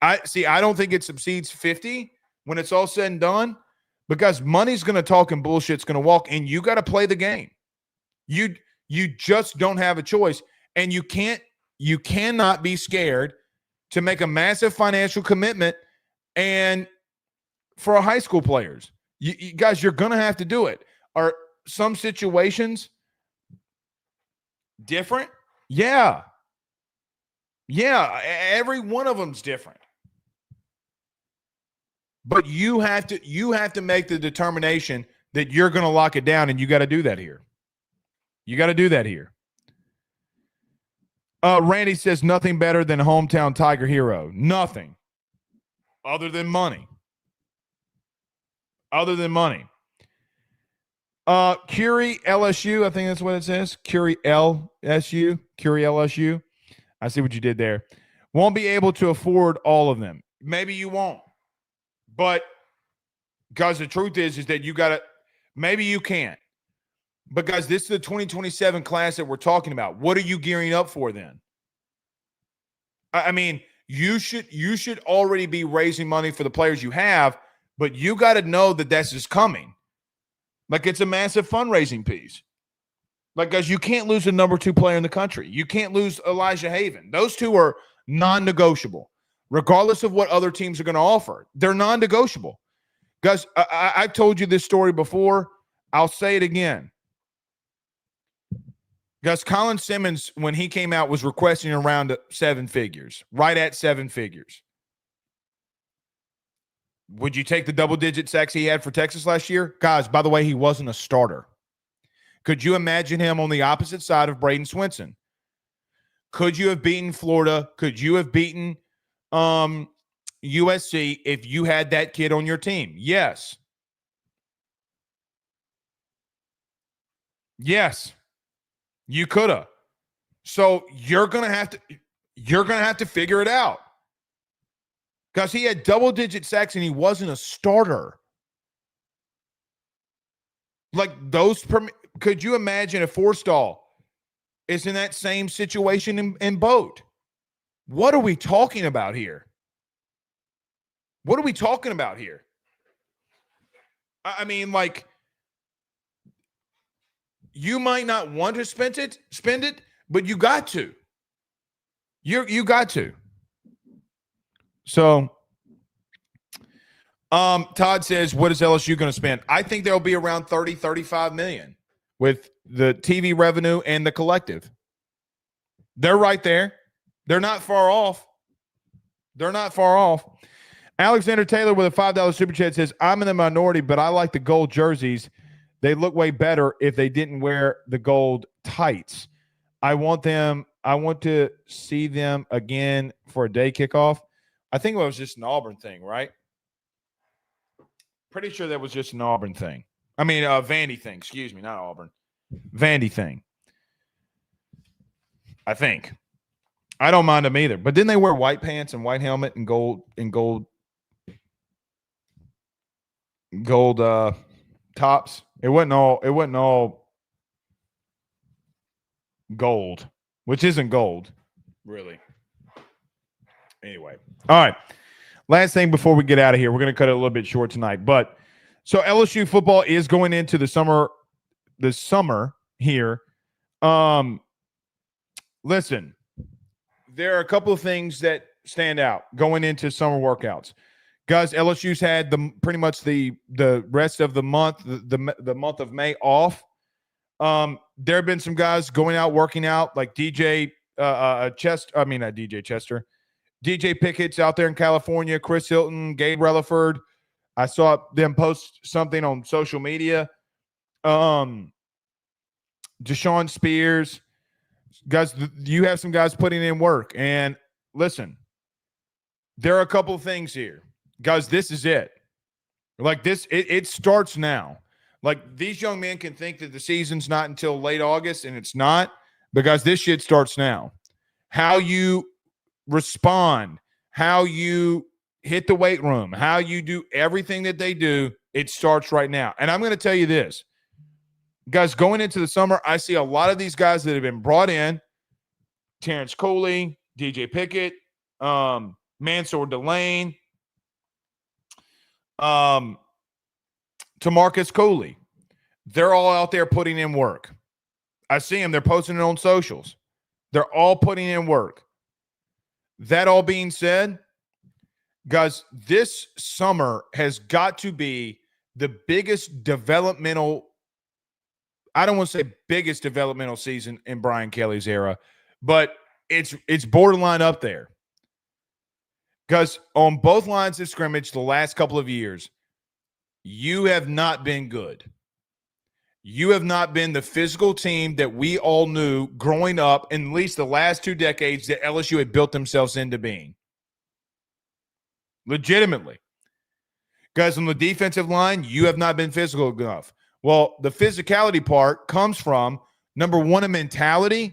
I don't think it subseeds 50 when it's all said and done, because money's going to talk and bullshit's going to walk, and you got to play the game. You just don't have a choice, and you cannot be scared to make a massive financial commitment. And for our high school players, you guys, you're going to have to do it. Are some situations different? Yeah. Every one of them's different. But you have to make the determination that you're going to lock it down, and you got to do that here. You got to do that here. Randy says nothing better than hometown Tiger hero. Nothing. Other than money. Curie LSU, I think that's what it says. Curie LSU. I see what you did there. Won't be able to afford all of them. Maybe you won't. But because the truth is that you got to, maybe you can't. Because this is the 2027 class that we're talking about. What are you gearing up for then? I mean, you should already be raising money for the players you have, but you got to know that this is coming. Like, it's a massive fundraising piece. Like, guys, you can't lose the number 2 player in the country. You can't lose Elijah Haven. Those two are non-negotiable. Regardless of what other teams are going to offer, they're non-negotiable. Guys, I've told you this story before. I'll say it again. Guys, Colin Simmons, when he came out, was requesting around 7 figures, right at 7 figures. Would you take the double-digit sacks he had for Texas last year? Guys, by the way, he wasn't a starter. Could you imagine him on the opposite side of Braden Swinson? Could you have beaten Florida? Could you have beaten USC if you had that kid on your team? Yes. Yes. You could have. So you're gonna have to figure it out. Because he had double-digit sacks and he wasn't a starter. Like those, could you imagine if Forstall is in that same situation in Boat? What are we talking about here? I mean, like, you might not want to spend it, but you got to. You got to. So, Todd says, what is LSU going to spend? I think there'll be around 30, 35 million with the TV revenue and the collective. They're right there. They're not far off. Alexander Taylor with a $5 super chat says, I'm in the minority, but I like the gold jerseys. They look way better if they didn't wear the gold tights. I want to see them again for a day kickoff. I think it was just an Auburn thing, right? Pretty sure that was just an Auburn thing. I mean, Vandy thing. Excuse me, not Auburn. Vandy thing. I think. I don't mind them either. But didn't they wear white pants and white helmet and gold tops? It wasn't all gold, which isn't gold, really. Anyway. All right. Last thing before we get out of here, we're going to cut it a little bit short tonight. But so LSU football is going into the summer here. Listen, there are a couple of things that stand out going into summer workouts. Guys, LSU's had pretty much the rest of the month, the month of May off. There have been some guys going out working out, like DJ Pickett's out there in California, Chris Hilton, Gabe Relaford. I saw them post something on social media. Deshaun Spears. Guys, you have some guys putting in work. And listen, there are a couple of things here. Guys, this is it. Like this, it starts now. Like, these young men can think that the season's not until late August, and it's not, because this shit starts now. How you respond, how you hit the weight room, how you do everything that they do, it starts right now. And I'm going to tell you this. Guys, going into the summer, I see a lot of these guys that have been brought in, Terrence Coley, DJ Pickett, Mansour Delane, Tamarcus Cooley. They're all out there putting in work. I see them. They're posting it on socials. They're all putting in work. That all being said, guys, this summer has got to be the biggest developmental, I don't want to say biggest developmental season in Brian Kelly's era, but it's borderline up there. Because on both lines of scrimmage the last couple of years, you have not been good. You have not been the physical team that we all knew growing up in at least the last 2 decades that LSU had built themselves into being. Legitimately. Guys, on the defensive line, you have not been physical enough. Well, the physicality part comes from, number one, a mentality.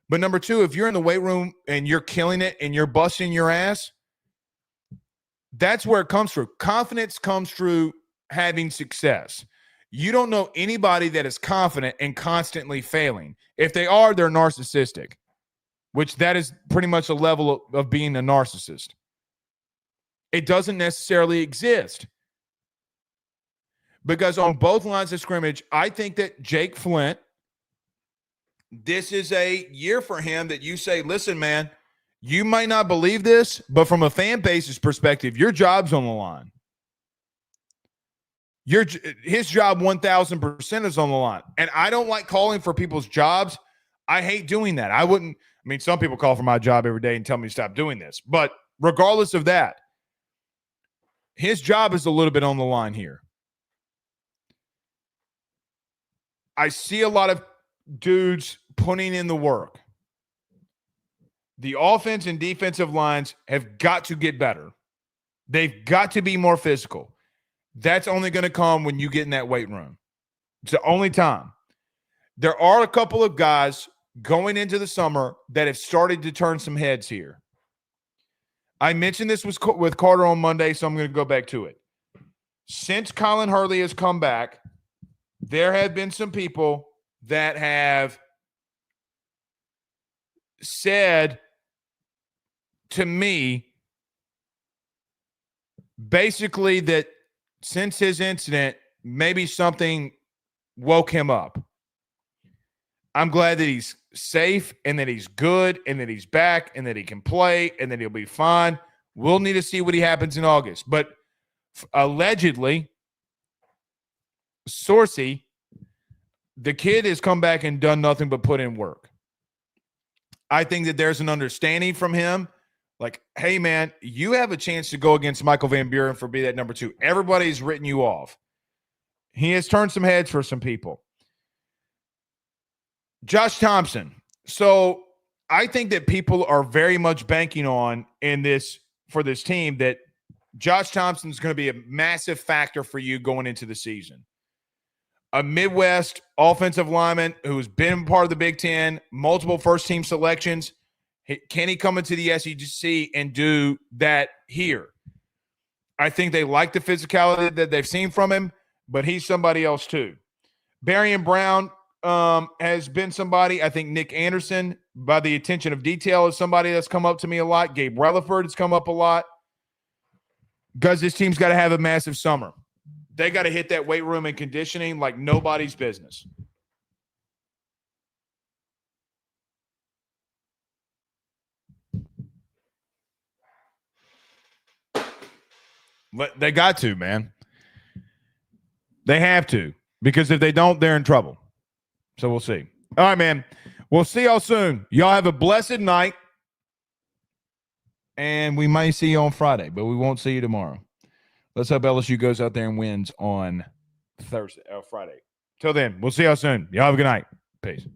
But number two, if you're in the weight room and you're killing it and you're busting your ass, that's where it comes through. Confidence comes through having success. You don't know anybody that is confident and constantly failing. If they are, they're narcissistic, which that is pretty much a level of being a narcissist. It doesn't necessarily exist. Because on both lines of scrimmage, I think that Jake Flint, this is a year for him that you say, listen, man, you might not believe this, but from a fan base's perspective, your job's on the line. His job 1,000% is on the line. And I don't like calling for people's jobs. I hate doing that. Some people call for my job every day and tell me to stop doing this. But regardless of that, his job is a little bit on the line here. I see a lot of dudes putting in the work. The offense and defensive lines have got to get better. They've got to be more physical. That's only going to come when you get in that weight room. It's the only time. There are a couple of guys going into the summer that have started to turn some heads here. I mentioned this with Carter on Monday, so I'm going to go back to it. Since Colin Hurley has come back, there have been some people that have said to me basically that since his incident, maybe something woke him up. I'm glad that he's safe and that he's good and that he's back and that he can play and that he'll be fine. We'll need to see what happens in August. But allegedly, Sourcey, the kid has come back and done nothing but put in work. I think that there's an understanding from him. Like, hey, man, you have a chance to go against Michael Van Buren for be that number 2. Everybody's written you off. He has turned some heads for some people. Josh Thompson. So I think that people are very much banking on for this team that Josh Thompson is going to be a massive factor for you going into the season. A Midwest offensive lineman who's been part of the Big Ten, multiple first-team selections. Can he come into the SEC and do that here? I think they like the physicality that they've seen from him, but he's somebody else too. Barian Brown has been somebody. I think Nick Anderson, by the attention of detail, is somebody that's come up to me a lot. Gabe Relaford has come up a lot. Because this team's got to have a massive summer. They got to hit that weight room and conditioning like nobody's business. They got to, man. They have to. Because if they don't, they're in trouble. So we'll see. All right, man. We'll see y'all soon. Y'all have a blessed night. And we might see you on Friday, but we won't see you tomorrow. Let's hope LSU goes out there and wins on Friday. Till then, we'll see y'all soon. Y'all have a good night. Peace.